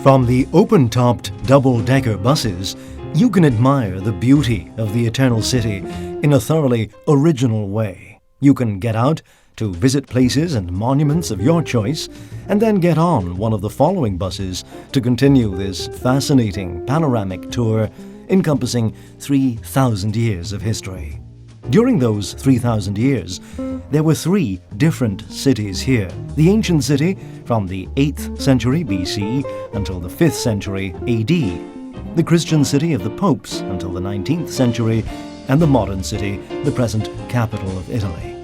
From the open-topped double-decker buses, you can admire the beauty of the Eternal City in a thoroughly original way. You can get out to visit places and monuments of your choice, and then get on one of the following buses to continue this fascinating panoramic tour encompassing 3,000 years of history. During those 3,000 years, there were three different cities here. The ancient city from the 8th century BC until the 5th century AD, the Christian city of the popes until the 19th century, and the modern city, the present capital of Italy.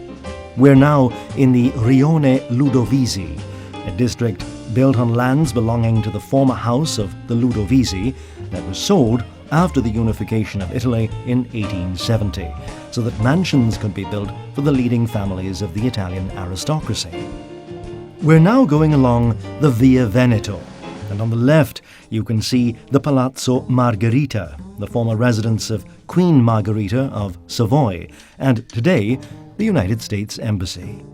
We're now in the Rione Ludovisi, a district built on lands belonging to the former house of the Ludovisi that was sold after the unification of Italy in 1870, so that mansions could be built for the leading families of the Italian aristocracy. We're now going along the Via Veneto, and on the left you can see the Palazzo Margherita, the former residence of Queen Margherita of Savoy, and today the United States Embassy.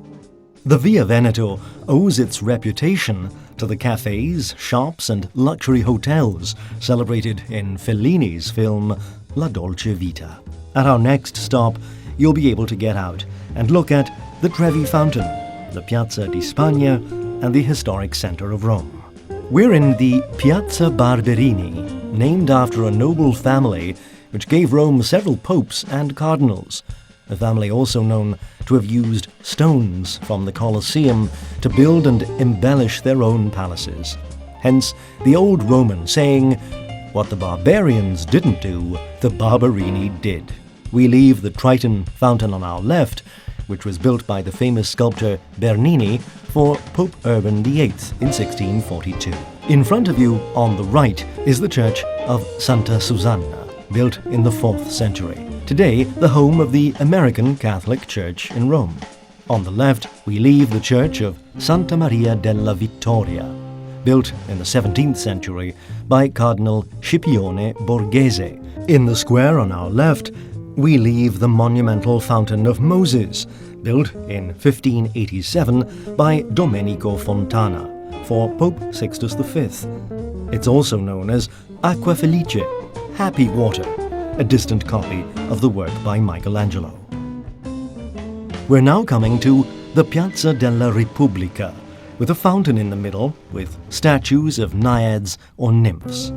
The Via Veneto owes its reputation to the cafes, shops and luxury hotels celebrated in Fellini's film La Dolce Vita. At our next stop, you'll be able to get out and look at the Trevi Fountain, the Piazza di Spagna and the historic center of Rome. We're in the Piazza Barberini, named after a noble family which gave Rome several popes and cardinals, a family also known to have used stones from the Colosseum to build and embellish their own palaces. Hence the old Roman saying, "What the barbarians didn't do, the Barberini did." We leave the Triton fountain on our left, which was built by the famous sculptor Bernini for Pope Urban VIII in 1642. In front of you on the right is the church of Santa Susanna, built in the 4th century. Today, the home of the American Catholic Church in Rome. On the left, we leave the church of Santa Maria della Vittoria, built in the 17th century by Cardinal Scipione Borghese. In the square on our left, we leave the monumental Fountain of Moses, built in 1587 by Domenico Fontana for Pope Sixtus V. It's also known as Acqua Felice, Happy Water, a distant copy of the work by Michelangelo. We're now coming to the Piazza della Repubblica, with a fountain in the middle with statues of naiads or nymphs.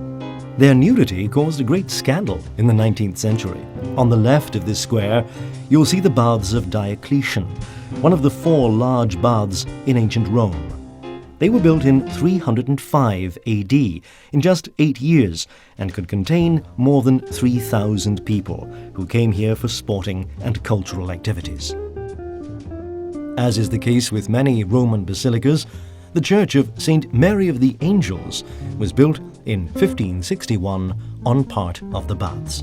Their nudity caused a great scandal in the 19th century. On the left of this square, you'll see the baths of Diocletian, one of the 4 large baths in ancient Rome. They were built in 305 AD, in just 8 years, and could contain more than 3,000 people who came here for sporting and cultural activities. As is the case with many Roman basilicas, the Church of St. Mary of the Angels was built in 1561 on part of the baths.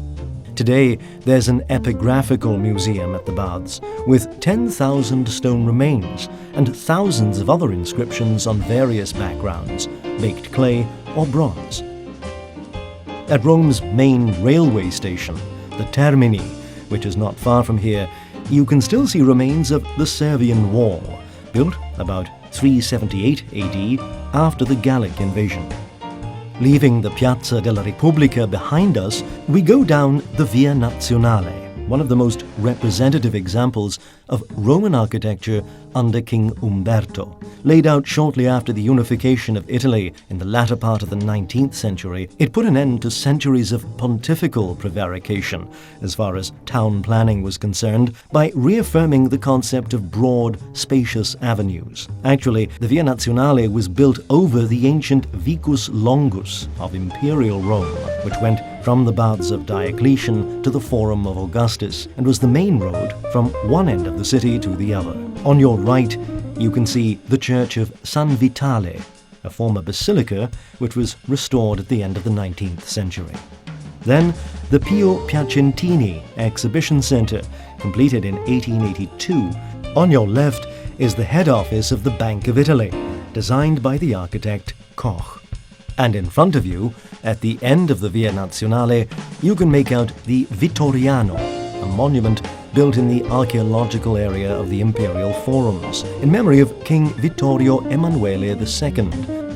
Today, there's an epigraphical museum at the baths with 10,000 stone remains and thousands of other inscriptions on various backgrounds, baked clay or bronze. At Rome's main railway station, the Termini, which is not far from here, you can still see remains of the Servian Wall, built about 378 AD after the Gallic invasion. Leaving the Piazza della Repubblica behind us, we go down the Via Nazionale, one of the most representative examples of Roman architecture under King Umberto. Laid out shortly after the unification of Italy in the latter part of the 19th century, it put an end to centuries of pontifical prevarication as far as town planning was concerned by reaffirming the concept of broad, spacious avenues. Actually, the Via Nazionale was built over the ancient Vicus Longus of Imperial Rome, which went from the baths of Diocletian to the Forum of Augustus and was the main road from one end of the city to the other. On your right, you can see the Church of San Vitale, a former basilica which was restored at the end of the 19th century. Then, the Pio Piacentini Exhibition Center, completed in 1882. On your left is the head office of the Bank of Italy, designed by the architect Koch. And in front of you, at the end of the Via Nazionale, you can make out the Vittoriano, a monument built in the archaeological area of the Imperial Forums, in memory of King Vittorio Emanuele II,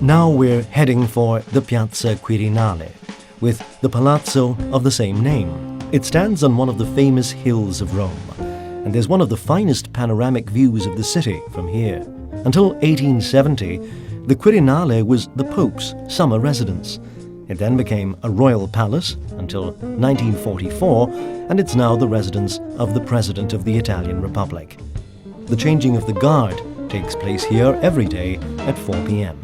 Now we're heading for the Piazza Quirinale, with the palazzo of the same name. It stands on one of the famous hills of Rome, and there's one of the finest panoramic views of the city from here. Until 1870, the Quirinale was the Pope's summer residence. It then became a royal palace until 1944, and it's now the residence of the President of the Italian Republic. The changing of the guard takes place here every day at 4 p.m.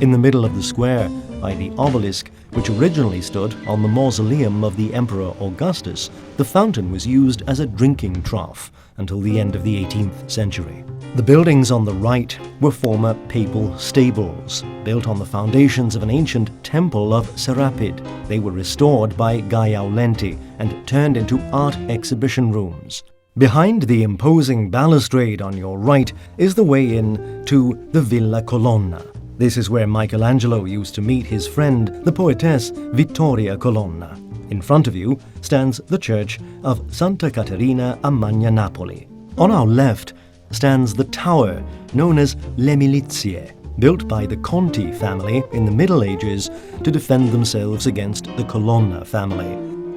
In the middle of the square, by the obelisk, which originally stood on the mausoleum of the Emperor Augustus, the fountain was used as a drinking trough until the end of the 18th century. The buildings on the right were former papal stables, built on the foundations of an ancient temple of Serapis. They were restored by Gaiaulenti and turned into art exhibition rooms. Behind the imposing balustrade on your right is the way in to the Villa Colonna. This is where Michelangelo used to meet his friend, the poetess Vittoria Colonna. In front of you stands the church of Santa Caterina a Magna Napoli. On our left stands the tower known as Le Milizie, built by the Conti family in the Middle Ages to defend themselves against the Colonna family.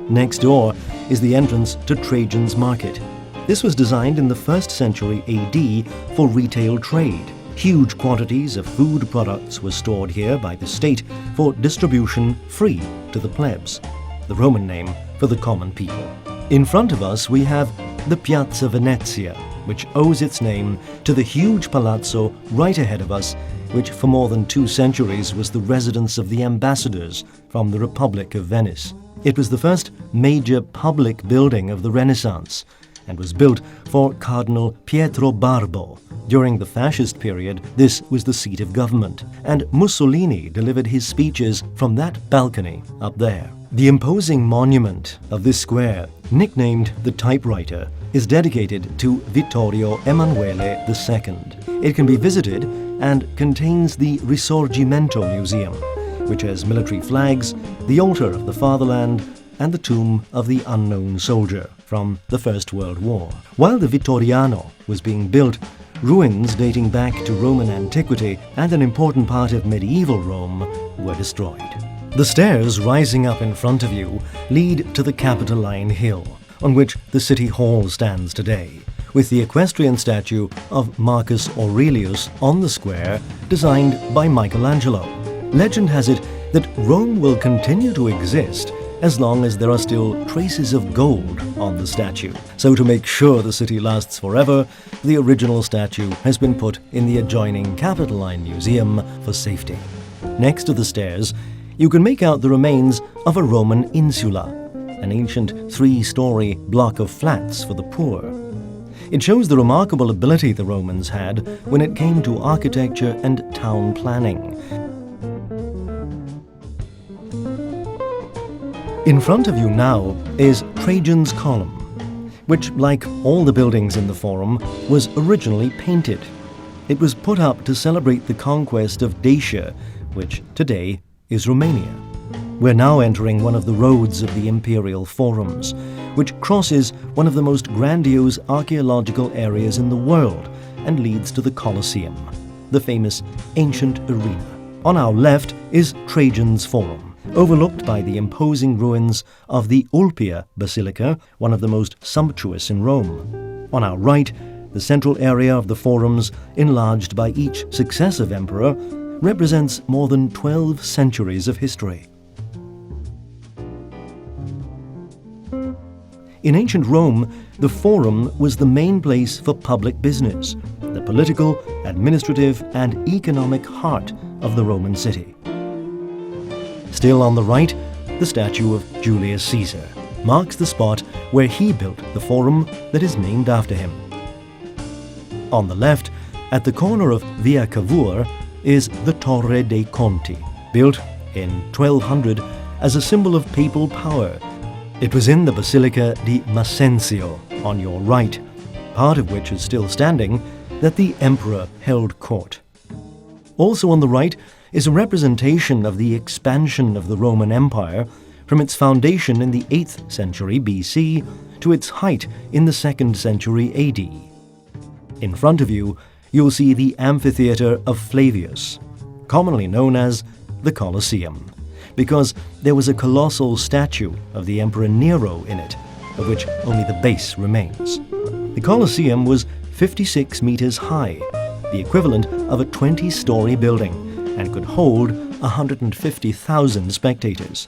Next door is the entrance to Trajan's Market. This was designed in the 1st century AD for retail trade. Huge quantities of food products were stored here by the state for distribution free to the plebs, the Roman name for the common people. In front of us we have the Piazza Venezia, which owes its name to the huge palazzo right ahead of us, which for more than 2 centuries was the residence of the ambassadors from the Republic of Venice. It was the first major public building of the Renaissance and was built for Cardinal Pietro Barbo. During the fascist period, this was the seat of government, and Mussolini delivered his speeches from that balcony up there. The imposing monument of this square, nicknamed the Typewriter, is dedicated to Vittorio Emanuele II. It can be visited and contains the Risorgimento Museum, which has military flags, the altar of the fatherland, and the tomb of the unknown soldier from the First World War. While the Vittoriano was being built, ruins dating back to Roman antiquity and an important part of medieval Rome were destroyed. The stairs rising up in front of you lead to the Capitoline Hill, on which the City Hall stands today, with the equestrian statue of Marcus Aurelius on the square, designed by Michelangelo. Legend has it that Rome will continue to exist as long as there are still traces of gold on the statue. So to make sure the city lasts forever, the original statue has been put in the adjoining Capitoline Museum for safety. Next to the stairs, you can make out the remains of a Roman insula, an ancient 3-story block of flats for the poor. It shows the remarkable ability the Romans had when it came to architecture and town planning. In front of you now is Trajan's Column, which, like all the buildings in the Forum, was originally painted. It was put up to celebrate the conquest of Dacia, which today is Romania. We're now entering one of the roads of the Imperial Forums, which crosses one of the most grandiose archaeological areas in the world and leads to the Colosseum, the famous ancient arena. On our left is Trajan's Forum, overlooked by the imposing ruins of the Ulpia Basilica, one of the most sumptuous in Rome. On our right, the central area of the forums, enlarged by each successive emperor, represents more than 12 centuries of history. In ancient Rome, the Forum was the main place for public business, the political, administrative, and economic heart of the Roman city. Still on the right, the statue of Julius Caesar marks the spot where he built the Forum that is named after him. On the left, at the corner of Via Cavour, is the Torre dei Conti, built in 1200 as a symbol of papal power. It was in the Basilica di Massenzio, on your right, part of which is still standing, that the emperor held court. Also on the right is a representation of the expansion of the Roman Empire from its foundation in the 8th century BC to its height in the 2nd century AD. In front of you, you'll see the amphitheater of Flavius. commonly known as the Colosseum, because there was a colossal statue of the Emperor Nero in it, of which only the base remains. The Colosseum was 56 meters high, the equivalent of a 20-story building, and could hold 150,000 spectators.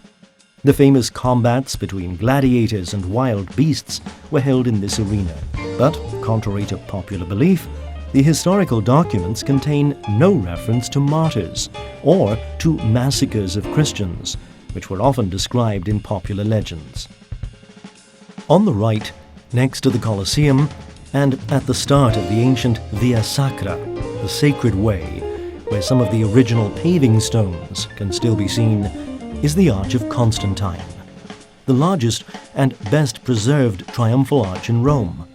The famous combats between gladiators and wild beasts were held in this arena, but, contrary to popular belief, the historical documents contain no reference to martyrs or to massacres of Christians, which were often described in popular legends. On the right, next to the Colosseum, and at the start of the ancient Via Sacra, the Sacred Way, where some of the original paving stones can still be seen, is the Arch of Constantine, the largest and best preserved triumphal arch in Rome.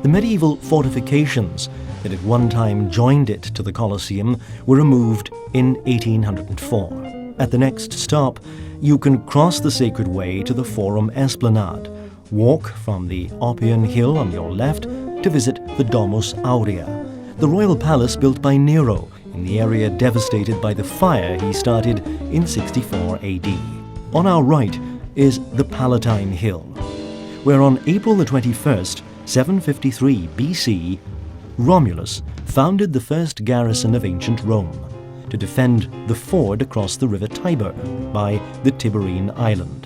The medieval fortifications that at one time joined it to the Colosseum were removed in 1804. At the next stop, you can cross the Sacred Way to the Forum Esplanade, walk from the Oppian Hill on your left to visit the Domus Aurea, the royal palace built by Nero in the area devastated by the fire he started in 64 AD. On our right is the Palatine Hill, where on April the 21st, 753 BC, Romulus founded the first garrison of ancient Rome to defend the ford across the river Tiber by the Tiberine Island.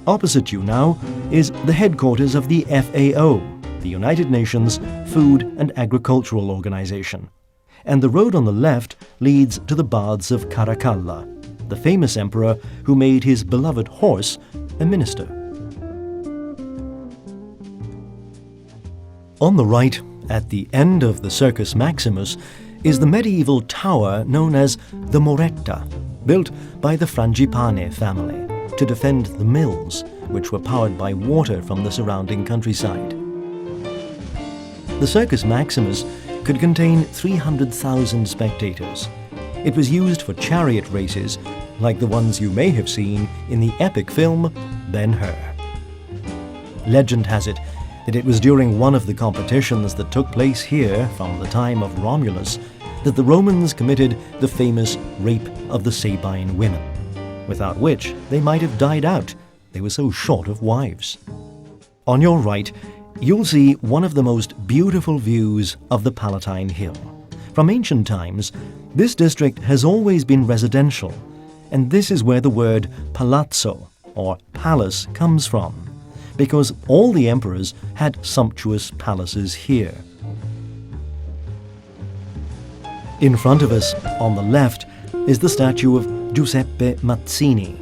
Opposite you now is the headquarters of the FAO, the United Nations Food and Agricultural Organization, and the road on the left leads to the baths of Caracalla, the famous emperor who made his beloved horse a minister. On the right, at the end of the Circus Maximus, is the medieval tower known as the Moretta, built by the Frangipane family to defend the mills, which were powered by water from the surrounding countryside. The Circus Maximus could contain 300,000 spectators. It was used for chariot races, like the ones you may have seen in the epic film Ben-Hur. Legend has it that it was during one of the competitions that took place here from the time of Romulus that the Romans committed the famous rape of the Sabine women, without which they might have died out. They were so short of wives. On your right, you'll see one of the most beautiful views of the Palatine Hill. From ancient times, this district has always been residential, and this is where the word palazzo, or palace, comes from, because all the emperors had sumptuous palaces here. In front of us, on the left, is the statue of Giuseppe Mazzini,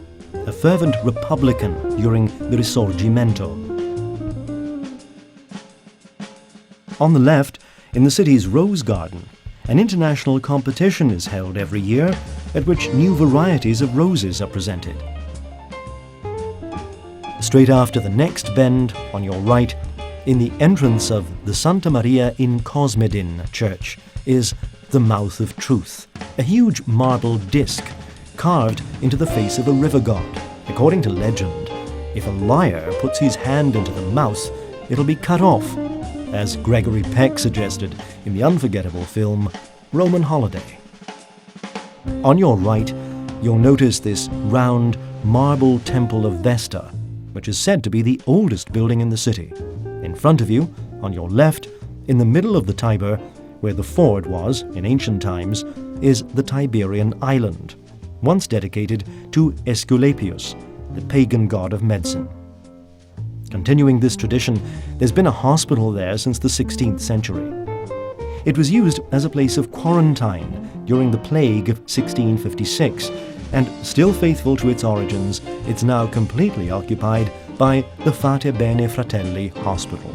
a fervent Republican during the Risorgimento. On the left, in the city's Rose Garden, an international competition is held every year at which new varieties of roses are presented. Straight after the next bend, on your right, in the entrance of the Santa Maria in Cosmedin church, is the Mouth of Truth, a huge marble disc carved into the face of a river god. According to legend, if a liar puts his hand into the mouth, it'll be cut off, as Gregory Peck suggested in the unforgettable film Roman Holiday. On your right, you'll notice this round marble temple of Vesta, which is said to be the oldest building in the city. In front of you, on your left, in the middle of the Tiber, where the ford was in ancient times, is the Tiberian Island, once dedicated to Aesculapius, the pagan god of medicine. Continuing this tradition, there's been a hospital there since the 16th century. It was used as a place of quarantine during the plague of 1656, and still faithful to its origins, it's now completely occupied by the Fate Bene Fratelli Hospital.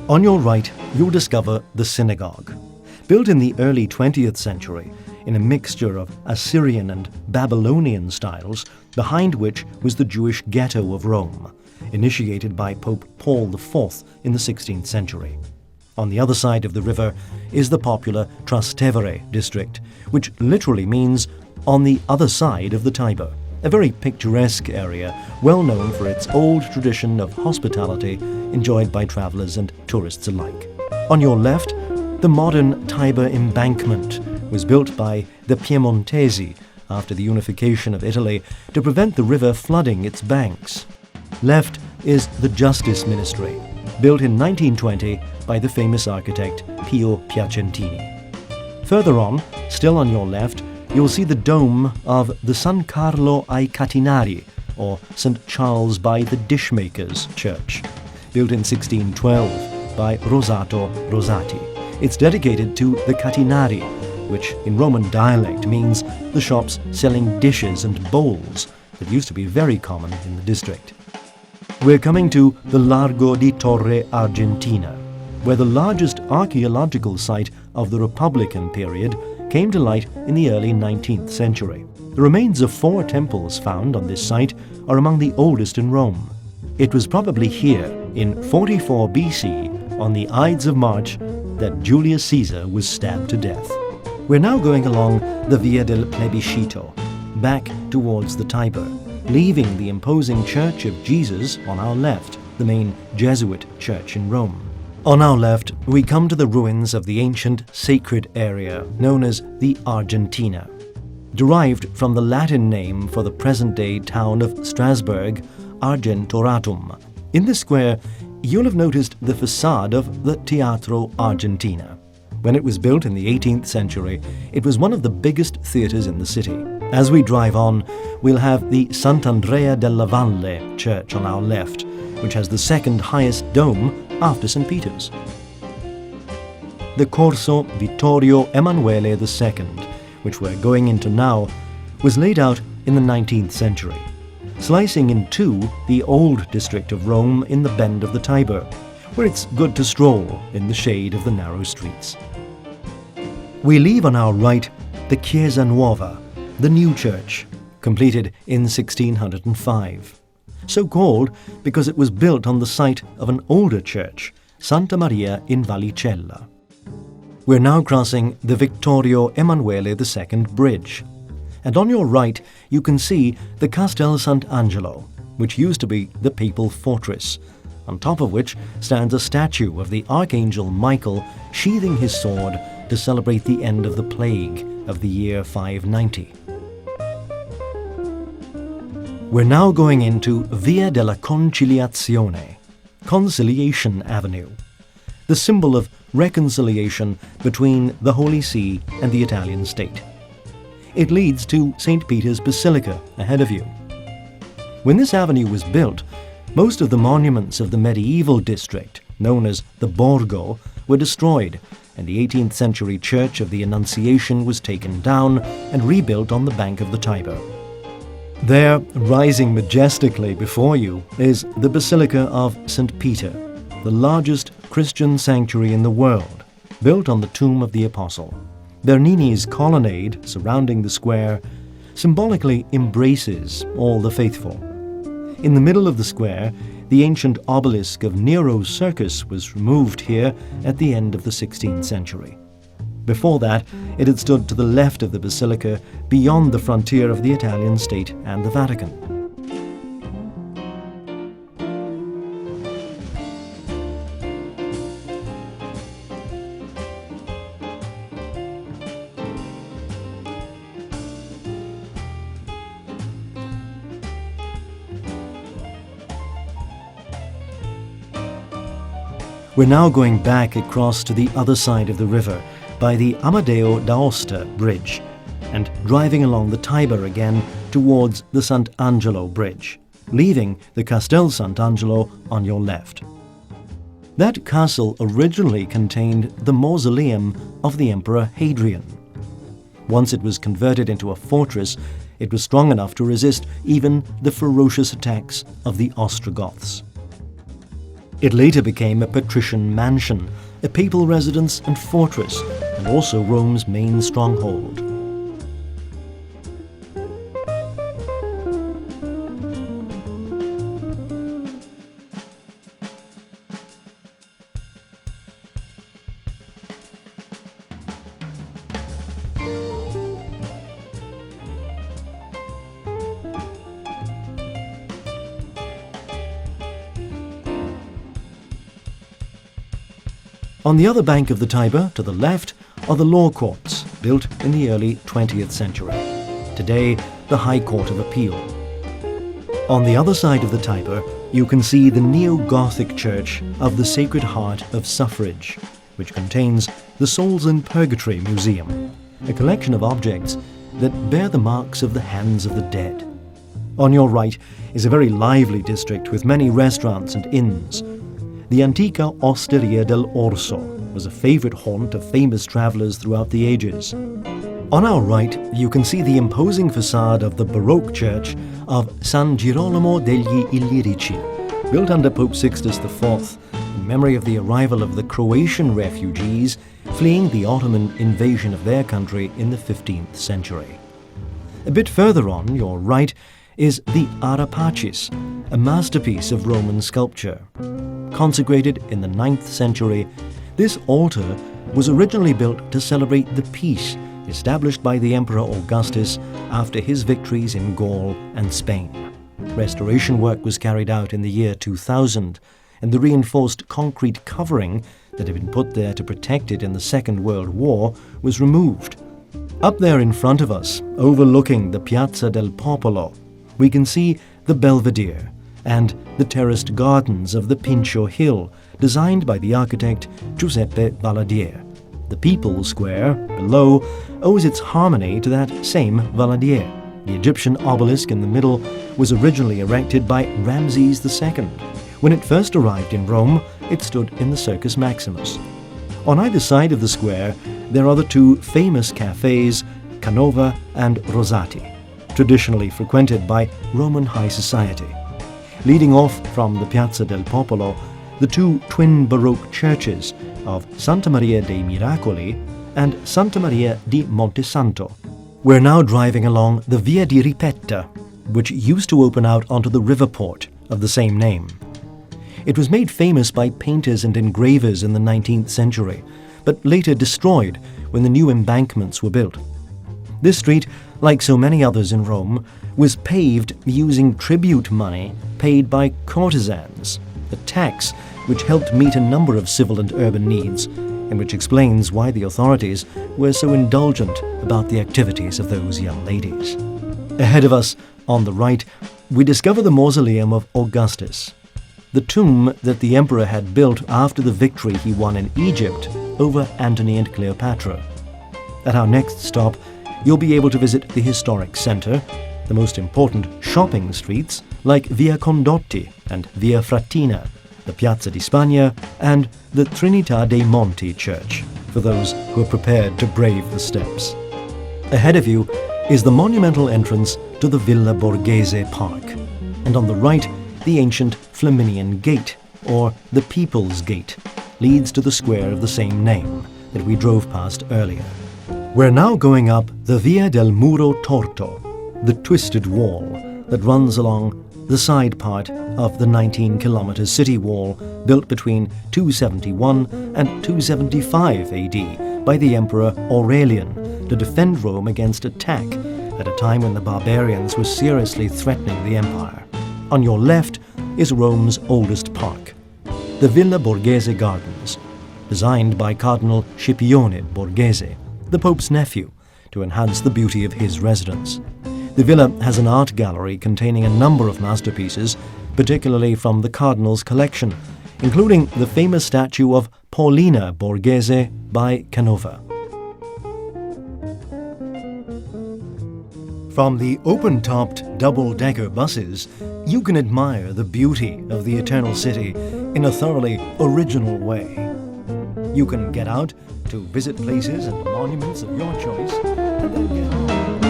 On your right, you'll discover the synagogue. Built in the early 20th century, in a mixture of Assyrian and Babylonian styles, behind which was the Jewish ghetto of Rome, initiated by Pope Paul IV in the 16th century. On the other side of the river is the popular Trastevere district, which literally means on the other side of the Tiber, a very picturesque area well known for its old tradition of hospitality enjoyed by travelers and tourists alike. On your left, the modern Tiber embankment was built by the Piemontesi after the unification of Italy to prevent the river flooding its banks. Left is the Justice Ministry, built in 1920 by the famous architect Pio Piacentini. Further on, still on your left, you'll see the dome of the San Carlo ai Catinari, or St. Charles by the Dishmakers Church, built in 1612 by Rosato Rosati. It's dedicated to the Catinari, which in Roman dialect means the shops selling dishes and bowls that used to be very common in the district. We're coming to the Largo di Torre Argentina, where the largest archaeological site of the Republican period came to light in the early 19th century. The remains of 4 temples found on this site are among the oldest in Rome. It was probably here, in 44 BC, on the Ides of March, that Julius Caesar was stabbed to death. We're now going along the Via del Plebiscito, back towards the Tiber, leaving the imposing Church of Jesus on our left, the main Jesuit church in Rome. On our left, we come to the ruins of the ancient sacred area known as the Argentina, derived from the Latin name for the present-day town of Strasbourg, Argentoratum. In the square, you'll have noticed the facade of the Teatro Argentina. When it was built in the 18th century, it was one of the biggest theatres in the city. As we drive on, we'll have the Sant'Andrea della Valle church on our left, which has the second highest dome after St. Peter's. The Corso Vittorio Emanuele II, which we're going into now, was laid out in the 19th century, slicing in two the old district of Rome in the bend of the Tiber, where it's good to stroll in the shade of the narrow streets. We leave on our right the Chiesa Nuova, the new church, completed in 1605. So called because it was built on the site of an older church, Santa Maria in Vallicella. We're now crossing the Vittorio Emanuele II bridge, and on your right you can see the Castel Sant'Angelo, which used to be the papal fortress, on top of which stands a statue of the Archangel Michael sheathing his sword to celebrate the end of the plague of the year 590. We're now going into Via della Conciliazione, Conciliation Avenue, the symbol of reconciliation between the Holy See and the Italian state. It leads to St. Peter's Basilica ahead of you. When this avenue was built, most of the monuments of the medieval district, known as the Borgo, were destroyed, and the 18th century Church of the Annunciation was taken down and rebuilt on the bank of the Tiber. There, rising majestically before you, is the Basilica of St. Peter, the largest Christian sanctuary in the world, built on the tomb of the Apostle. Bernini's colonnade, surrounding the square, symbolically embraces all the faithful. In the middle of the square, the ancient obelisk of Nero's circus was removed here at the end of the 16th century. Before that, it had stood to the left of the basilica, beyond the frontier of the Italian state and the Vatican. We're now going back across to the other side of the river by the Amadeo d'Aosta Bridge and driving along the Tiber again towards the Sant'Angelo Bridge, leaving the Castel Sant'Angelo on your left. That castle originally contained the mausoleum of the Emperor Hadrian. Once it was converted into a fortress, it was strong enough to resist even the ferocious attacks of the Ostrogoths. It later became a patrician mansion, a papal residence and fortress, and also Rome's main stronghold. On the other bank of the Tiber, to the left, are the law courts, built in the early 20th century. Today, the High Court of Appeal. On the other side of the Tiber, you can see the neo-Gothic church of the Sacred Heart of Suffrage, which contains the Souls in Purgatory Museum, a collection of objects that bear the marks of the hands of the dead. On your right is a very lively district with many restaurants and inns. The Antica Osteria del Orso was a favorite haunt of famous travelers throughout the ages. On our right, you can see the imposing facade of the Baroque church of San Girolamo degli Illirici, built under Pope Sixtus IV in memory of the arrival of the Croatian refugees fleeing the Ottoman invasion of their country in the 15th century. A bit further on your right is the Ara Pacis, a masterpiece of Roman sculpture. Consecrated in the 9th century, this altar was originally built to celebrate the peace established by the Emperor Augustus after his victories in Gaul and Spain. Restoration work was carried out in the year 2000, and the reinforced concrete covering that had been put there to protect it in the Second World War was removed. Up there in front of us, overlooking the Piazza del Popolo, we can see the Belvedere and the terraced gardens of the Pincio Hill, designed by the architect Giuseppe Valadier. The People's Square, below, owes its harmony to that same Valadier. The Egyptian obelisk in the middle was originally erected by Ramses II. When it first arrived in Rome, it stood in the Circus Maximus. On either side of the square, there are the two famous cafes, Canova and Rosati, traditionally frequented by Roman high society. Leading off from the Piazza del Popolo, the two twin Baroque churches of Santa Maria dei Miracoli and Santa Maria di Montesanto. We're now driving along the Via di Ripetta, which used to open out onto the river port of the same name. It was made famous by painters and engravers in the 19th century, but later destroyed when the new embankments were built. This street, like so many others in Rome, was paved using tribute money paid by courtesans, a tax which helped meet a number of civil and urban needs, and which explains why the authorities were so indulgent about the activities of those young ladies. Ahead of us, on the right, we discover the mausoleum of Augustus, the tomb that the emperor had built after the victory he won in Egypt over Antony and Cleopatra. At our next stop, you'll be able to visit the historic center, the most important shopping streets like Via Condotti and Via Frattina, the Piazza di Spagna, and the Trinità dei Monti Church, for those who are prepared to brave the steps. Ahead of you is the monumental entrance to the Villa Borghese Park, and on the right, the ancient Flaminian Gate, or the People's Gate, leads to the square of the same name that we drove past earlier. We're now going up the Via del Muro Torto, the twisted wall that runs along the side part of the 19-kilometer city wall built between 271 and 275 AD by the Emperor Aurelian to defend Rome against attack at a time when the barbarians were seriously threatening the empire. On your left is Rome's oldest park, the Villa Borghese Gardens, designed by Cardinal Scipione Borghese, the Pope's nephew, to enhance the beauty of his residence. The villa has an art gallery containing a number of masterpieces, particularly from the Cardinal's collection, including the famous statue of Paulina Borghese by Canova. From the open-topped double-decker buses, you can admire the beauty of the Eternal City in a thoroughly original way. You can get out to visit places and monuments of your choice, and then get home.